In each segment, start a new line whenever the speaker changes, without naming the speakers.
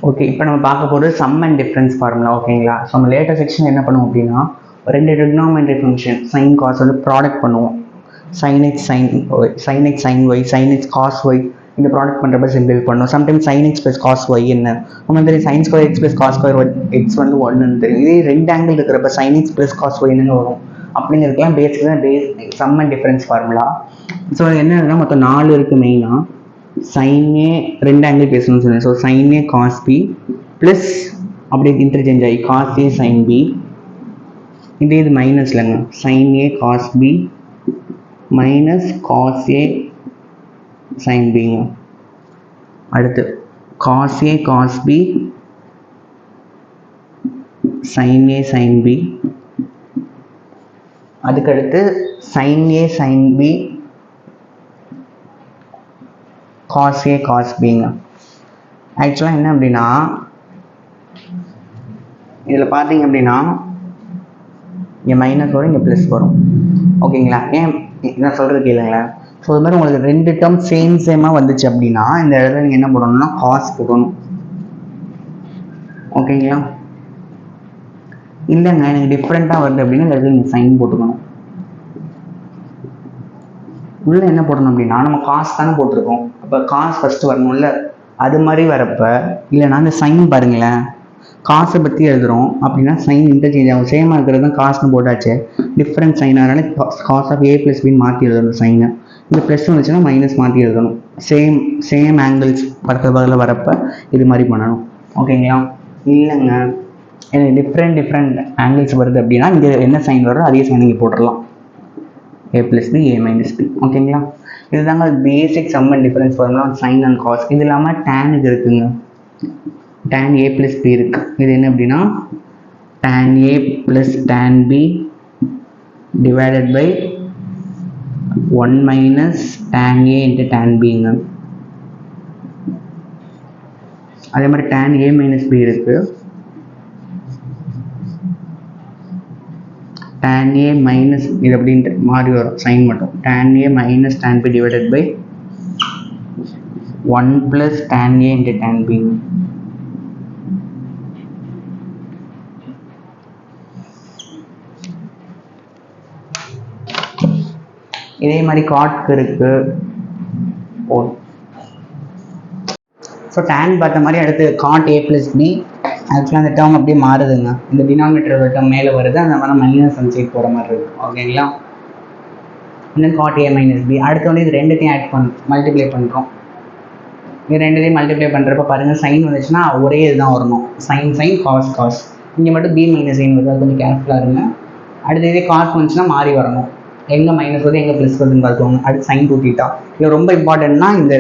Okay, இப்போ நம்ம பார்க்க போகிறது சம் அண்ட் டிஃப்ரென்ஸ் ஃபார்முலா. ஓகேங்களா? ஸோ நம்ம லேட்டர் செக்ஷன் என்ன பண்ணுவோம் அப்படின்னா, ரெண்டு ட்ரிக்னாமெட்ரி ஃபங்க்ஷன் சைன் காஸ் வந்து ப்ராடக்ட் பண்ணுவோம். Sine x sine y, sine x sine y, sine x cos y, இந்த ப்ராடக்ட் பண்ணுறப்ப சிம்பிள் பண்ணுவோம். Sometimes sine x plus cos y என்ன நம்ம தெரியும், sine square x plus cos square y x வந்து ஒன்றுன்னு தெரியும். இதே ரெண்டு ஆங்கிள் இருக்கிறப்ப sine x plus cos Y என்னங்க வரும் அப்படிங்கிறதுக்கெல்லாம் பேசிக்காக sum and difference formula. So என்னன்னா மொத்தம் 4 இருக்குது மெயினாக. sin A ரெண்டு ஆங்கிள் பேசணும்னு சொன்னேன். So sin A cos B plus அப்படியே இன்டர்சேஞ்ச் ஆகி cos A sin B. இது மைனஸ்லங்க, sin A cos B minus cos A sin Bங்க. அடுத்து cos A cos B sin A sin B. அதுக்கடுத்து sin A sin B cos A cos Bங்க. ஆக்சுவலாக என்ன அப்படின்னா, இதில் பார்த்தீங்க அப்படின்னா இங்கே மைனஸ் வரும், இங்கே ப்ளஸ் வரும். ஓகேங்களா? ஏன் நான் சொல்கிறது கேளுங்களேன். ஸோ இது மாதிரி உங்களுக்கு ரெண்டு டேர்ம் சேமாக வந்துச்சு அப்படின்னா இந்த இடத்துல நீங்கள் என்ன போடணும்னா காஸ் போடணும். ஓகேங்களா? இல்லைங்க எனக்கு டிஃப்ரெண்ட்டாக வருது அப்படின்னா இந்த இடத்துல நீங்கள் சைன் போட்டுக்கணும். உள்ள என்ன போடணும் அப்படின்னா நம்ம காசு தானே போட்டிருக்கோம், அப்போ காசு ஃபஸ்ட்டு வரணும்ல. அது மாதிரி வரப்போ இல்லைனா அந்த சைன் பாருங்களேன், காசை பற்றி எழுதுகிறோம் அப்படின்னா சைன் இன்டர்சேஞ்ச் ஆகும். சேமாக இருக்கிறது தான் காசுன்னு போட்டாச்சு, டிஃப்ரெண்ட் சைன். அதனால காஸ் ஆஃப் A + B மாற்றி எழுதணும் சைனை. இந்த ப்ளஸ் வந்துச்சுன்னா மைனஸ் மாற்றி எழுதணும். சேம் ஆங்கிள்ஸ் பக்கத்தில் வரப்போ இது மாதிரி பண்ணணும். ஓகேங்களா? இல்லைங்க எனக்கு டிஃப்ரெண்ட் ஆங்கிள்ஸ் வருது அப்படின்னா இங்கே என்ன சைன் வருதோ அதே சைன் இங்கே போட்டுடலாம், A + B A - B. ஓகேங்களா? இதுதாங்க basic sum and difference formula sine and cos. இது இல்லாமல் டேன் இது இருக்குங்க, tan A + B இருக்கு. இது என்ன அப்படின்னா tan A + tan B divided by 1 - tan A × tan Bங்க. அதே மாதிரி tan A - B இருக்கு, tan A மைனஸ் இது அப்படின்ட்டு மாறி வரும் சைன் மட்டும். tan A minus tan B divided by 1 + tan A × tan B. இதே மாதிரி காட்க்கு இருக்கு. ஸோ tan பார்த்த மாதிரி அடுத்து cot A + B. ஆக்சுவலாக அந்த டேர்ம் அப்படியே மாறுதுங்க, இந்த டினாமினேட்டர் டேர்ம் மேலே வருது, அந்த மாதிரி மைனஸ் சைட் போகிற மாதிரி இருக்குது. ஓகேங்களா? இன்னும் cot A - B. அடுத்து வந்து இது ரெண்டுத்தையும் ஆட் மல்டிப்ளை பண்ணுறோம். இது ரெண்டுத்தையும் மல்டிப்ளை பண்ணுறப்ப பாருங்கள் சைன் வந்துச்சுன்னா ஒரே இதுதான் வரணும், சைன் காஸ். இங்கே மட்டும் B - சைன் வருது, அது கொஞ்சம் கேர்ஃபுல்லாக இருங்க. அடுத்து இதே காஸ் வந்துச்சுன்னா மாறி வரணும், எங்கே மைனஸ் வருது எங்கே ப்ளஸ் வருதுன்னு பார்த்துக்கோங்க. அடுத்து sin 2θ. இது ரொம்ப இம்பார்ட்டன்ட்னா இந்த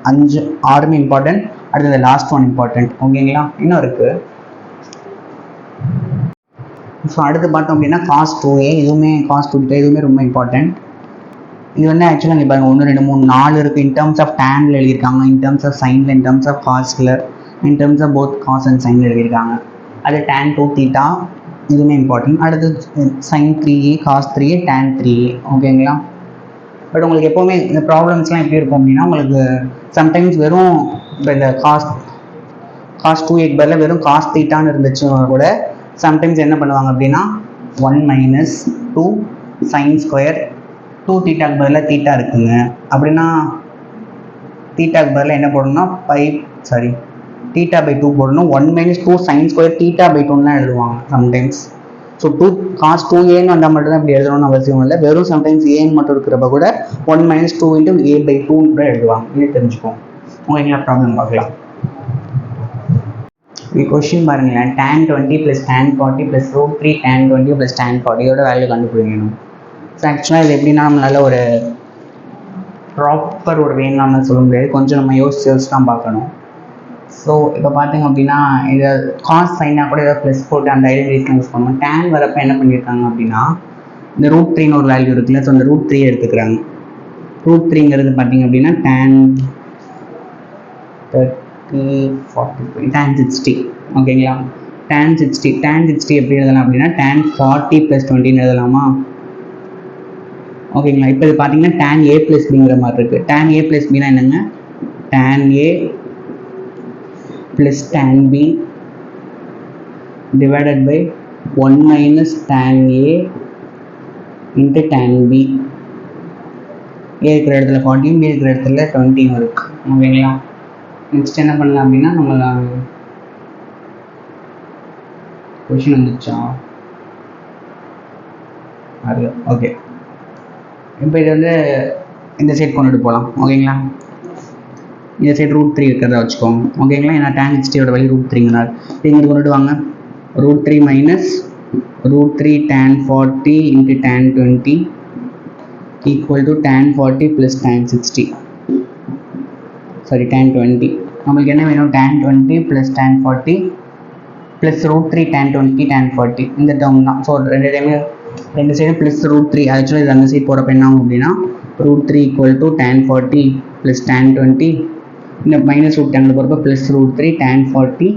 5 6 இம்பார்ட்டன்ட். அடுத்து இந்த லாஸ்ட் ஒன் இம்பார்ட்டன்ட். ஓகேங்களா? இன்னும் இருக்குது. ஸோ அடுத்து பார்த்தோம் அப்படின்னா cos 2a, இதுவுமே cos 2θ, இதுவுமே ரொம்ப இம்பார்ட்டன்ட். இது வந்து ஆக்சுவலாக இங்கே பாருங்கள் 1 2 3 4 இருக்குது. இன் டேர்ம்ஸ் ஆஃப் டேனில் எழுதியிருக்காங்க, இன் டேர்ம்ஸ் ஆஃப் சைனில், இன் டேர்ம்ஸ் ஆஃப் காஸில், in terms of both cos and sine எழுதியிருக்காங்க. அது tan 2θ, இதுவுமே இம்பார்ட்டன்ட். அடுத்து sin 3a, cos 3a, tan 3a. ஓகேங்களா? பட் உங்களுக்கு எப்போவுமே இந்த ப்ராப்ளம்ஸ்லாம் எப்படி இருக்கும் அப்படின்னா உங்களுக்கு சம்டைம்ஸ் வெறும் இப்போ இந்த காஸ் 2a பதில் வெறும் cos θன்னு இருந்துச்சுன்னா கூட சம்டைம்ஸ் என்ன பண்ணுவாங்க அப்படின்னா 1 - 2 sin ஸ்கொயர் 2θ பதில் θ இருக்குங்க அப்படின்னா θக்கு பதில் என்ன போடணும்னா θ/2 போடணும். 1 - 2 sin ஸ்கொயர் θ/2 எழுதுவாங்க சம்டைம்ஸ். ஸோ cos 2aன்னு வந்தால் மட்டும்தான் இப்படி எழுதணும்னு அவசியம் இல்லை, வெறும் சம்டைம்ஸ் ஏன்னு மட்டும் இருக்கிறப்ப கூட 1 - 2 × a/2 கூட எழுதுவாங்க. இது தெரிஞ்சுக்கோங்க. ஓகேங்களா? ப்ராப்ளம் பார்க்கலாம். கொஸ்டின் பாருங்களேன், tan 20 + tan 40 + √3 tan 20 + tan 40 இதோட வேல்யூ கண்டுபிடிக்கணும். ஸோ ஆக்சுவலாக இது எப்படின்னா நம்மளால ஒரு ப்ராப்பர் ஒரு வேணும்னு சொல்ல முடியாது, கொஞ்சம் நம்ம யோசிச்சு தான் பார்க்கணும். ஸோ இப்போ பார்த்தீங்க அப்படின்னா இதை காஸ் சைனாக கூட ஏதாவது ப்ளஸ் போட்டு அந்த ஐடென்டிட்டிஸ்லாம் யூஸ் பண்ணுவோம். டேன் வரப்போ என்ன பண்ணியிருக்காங்க அப்படின்னா இந்த √3ன்னு ஒரு வேல்யூ இருக்குல்ல, ஸோ அந்த √3 எடுத்துக்கிறாங்க. √3ங்கிறது பார்த்தீங்க அப்படின்னா tan 30 40 tan 60. ஓகேங்களா? tan 60 எப்படி எழுதலாம் அப்படின்னா tan 40 + 20ன்னு எழுதலாமா? ஓகேங்களா? இப்போ இது பார்த்தீங்கன்னா tan A + Bங்கிற மாதிரி இருக்குது. tan A + Bனா என்னங்க? tan A plus tan b divided by 1 minus tan a into tan b. a இருக்கிற இடத்துல 40, b இருக்கிற இடத்துல 20 இருக்கு. ஓகேங்களா? நெக்ஸ்ட் என்ன பண்ணலாம் அப்படின்னா நம்ம கொஷின் வந்துச்சா? அது ஓகே. இப்போ இது வந்து இந்த சைட் கொண்டுட்டு போகலாம். ஓகேங்களா? இந்த சைட் √3 இருக்கிறதா வச்சுக்கோங்க. ஓகேங்களா? ஏன்னா tan 60 வேல்யூ √3ங்கிறார். இங்கே கொண்டுட்டு வாங்க. √3 minus √3 tan 40 into tan 20 equal to tan 40 plus tan 60. Sorry tan 20. நம்மளுக்கு என்ன வேணும்? tan 20 plus tan 40 plus √3 tan 20 tan 40 இந்த டேர்ம் தான். ஸோ ரெண்டு சைடு ப்ளஸ் √3. ஆக்சுவலாக இது அந்த சைட் போகிறப்ப என்ன ஆகும் அப்படின்னா √3 equal to tan 40 plus tan 20 இந்த மைனஸ் ரூட் டேனில் போகிறப்ப ப்ளஸ் √3 tan 40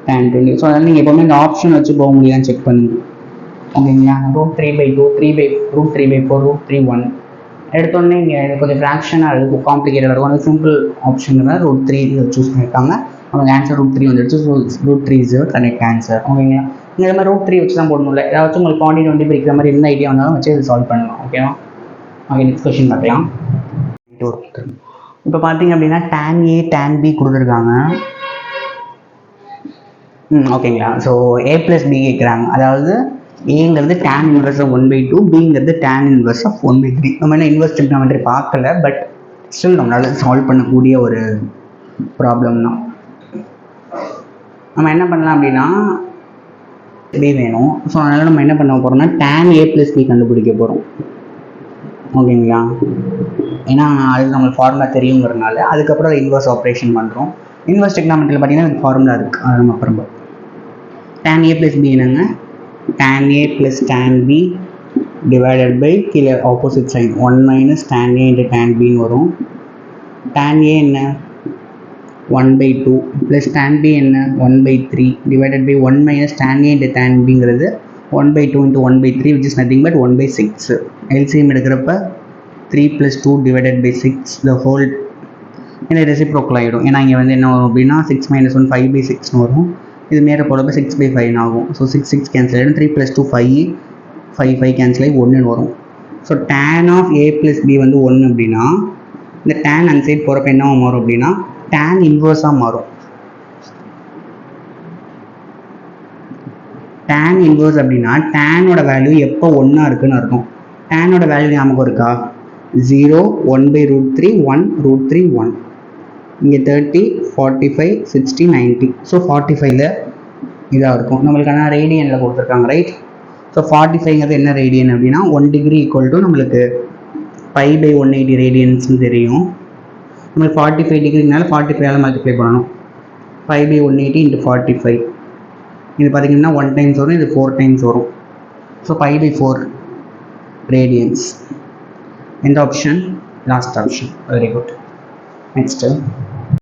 tan 20. ஸோ அதனால் நீங்கள் எப்போவுமே இந்த ஆப்ஷன் வச்சு போக முடியாதுன்னு செக் பண்ணுங்கள். ஓகேங்களா? √3/2 √3/4 √3 எடுத்தோடனே இங்கே கொஞ்சம் ஃப்ராக்ஷனாக இருக்கும், காம்ப்ளிகேட்டடாக இருக்கும். அது சிம்பிள் ஆப்ஷன் √3 சூஸ் பண்ணியிருக்காங்க. அவங்க ஆன்சர் √3 வந்துடுச்சு. So √3 is your correct answer. ஓகேங்களா? நீங்கள் இந்த மாதிரி √3 வச்சு தான் போடணும்ல. ஏதாச்சும் உங்களுக்கு 40 20 பிரிக்கிற மாதிரி எந்த ஐடியா வந்தாலும் வச்சு இது சால்வ் பண்ணலாம். ஓகேவா? ஓகே, நெக்ஸ்ட் கொஸ்டின் பார்க்கலாம். இப்போ பார்த்தீங்க அப்படின்னா tan a tan b கொடுத்துருக்காங்க. ஓகேங்களா? ஸோ a + b கேட்குறாங்க. அதாவது ஏங்கிறது tan இன்வர்ஸ் ஆஃப் 1/2, பிங்கிறது tan இன்வர்ஸ் ஆஃப் 1/3. நம்ம என்ன இன்வர்ஸ் ட்ரிக்னாமெட்ரி பார்க்கல, பட் ஸ்டில் நம்மளால சால்வ் பண்ணக்கூடிய ஒரு ப்ராப்ளம் தான். நம்ம என்ன பண்ணலாம் அப்படின்னா b வேணும். ஸோ அதனால் நம்ம என்ன பண்ண போகிறோம்னா tan a + b கண்டுபிடிக்க போகிறோம். ஓகேங்களா? ஏன்னா அது நம்மளுக்கு ஃபார்முலா தெரியுங்கிறதுனால அதுக்கப்புறம் அதை இன்வர்ஸ் ஆப்ரேஷன் பண்ணுறோம். இன்வர்ஸ் ட்ரிக்னாமெட்ரியில் பார்த்தீங்கன்னா அதுக்கு ஃபார்முலா இருக்குது. அது நம்ம அப்புறம் tan a + b என்னங்க? tan a plus tan b divided by கீழே opposite sign 1 minus tan a into tan b வரும். tan a என்ன? 1/2 plus tan b என்ன? 1/3 divided by 1 minus tan a into tan bங்கிறது 1/2 into 1/3 which is nothing but 1/6. LCM எடுக்கிறப்ப 3 + 2 divided by 6 the whole ஏன்னா reciprocal ஆகிடும். ஏன்னா இங்கே வந்து என்ன வரும் அப்படின்னா 6 - 1 5/6 வரும். இது மேலே போகிறப்ப 6/5 ஆகும். ஸோ 6 6 கேன்சல் ஆகிடும். 3 + 2 5 5 கேன்சல் ஆகி 1 வரும். So tan of a + b வந்து 1 அப்படின்னா இந்த tan அந்த சைட் போகிறப்ப என்ன மாறும் அப்படின்னா tan இன்வர்ஸாக மாறும். tan இன்வர்ஸ் அப்படின்னா டேனோட வேல்யூ எப்போ 1 இருக்குன்னு அர்த்தம். டேனோட வேல்யூ ஞாபகம் இருக்கா? 0 1/√3 1 √3 1. இங்கே 30 45 60 90. ஸோ 45ல் இதாக இருக்கும். நம்மளுக்கான ரேடியனில் கொடுத்துருக்காங்க, ரைட்? ஸோ 45ங்கிறது என்ன ரேடியன் அப்படின்னா 1 டிகிரி ஈக்குவல் டு நம்மளுக்கு π/180 ரேடியன்ஸ்னு தெரியும். நம்மளுக்கு 45 டிகிரினால 45ஆல் மல்டிப்ளை பண்ணணும். π/180 × 45. இது பார்த்தீங்கன்னா 1 டைம்ஸ் வரும், இது 4 டைம்ஸ் வரும். So π/4 radians. எந்த option? Last option. Very good. Next